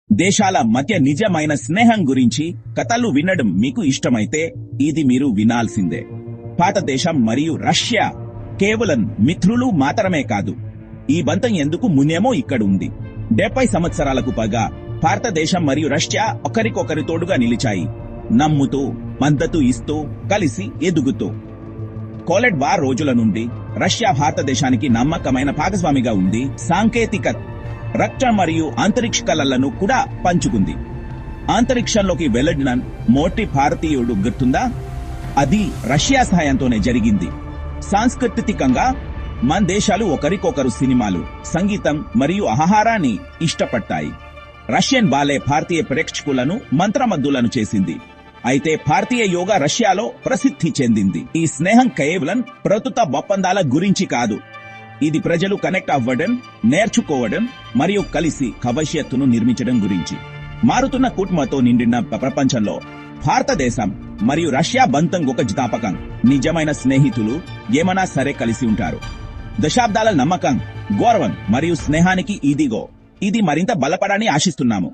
దేశాల మధ్య నిజమైన స్నేహం గురించి కథలు వినడం మీకు ఇష్టమైతే ఇది మీరు వినాల్సిందే. భారతదేశం మరియు రష్యా కేవలం మిత్రులు మాత్రమే కాదు. ఈ బంధం ఎందుకు మున్నేమో ఇక్కడ ఉంది. 70 సంవత్సరాలకు పైగా భారతదేశం మరియు రష్యా ఒకరికొకరి తోడుగా నిలిచాయి, నమ్ముతూ మద్దతు ఇస్తూ కలిసి ఎదుగుతూ. కోల్డ్ వార్ రోజుల నుండి రష్యా భారతదేశానికి నమ్మకమైన భాగస్వామిగా ఉంది. సాంకేతికత, రక్షణ మరియు అంతరిక్ష కళలను కూడా పంచుకుంది. అంతరిక్షంలోకి వెళ్లిన మొదటి భారతీయుడు గుర్తుందా? అది రష్యా సహాయంతోనే జరిగింది. సాంస్కృతికంగా మన దేశాలు ఒకరికొకరు సినిమాలు, సంగీతం మరియు ఆహారాన్ని ఇష్టపడతాయి. రష్యన్ బాలే భారతీయ ప్రేక్షకులను మంత్రమద్దులను చేసింది. అయితే భారతీయ యోగా రష్యాలో ప్రసిద్ధి చెందింది. ఈ స్నేహం కేవలం ప్రస్తుత ఒప్పందాల గురించి కాదు. ఇది ప్రజలు కనెక్ట్ అవ్వడం, నేర్చుకోవడం మరియు కలిసి భవిష్యత్తును నిర్మించడం గురించి. మారుతున్న కుటుంబంతో నిండిన ప్రపంచంలో భారతదేశం మరియు రష్యా బంధం ఒక జ్ఞాపకం. నిజమైన స్నేహితులు ఏమైనా సరే కలిసి ఉంటారు. దశాబ్దాల నమ్మకం, గౌరవం మరియు స్నేహానికి ఇది మరింత బలపడాలని ఆశిస్తున్నాము.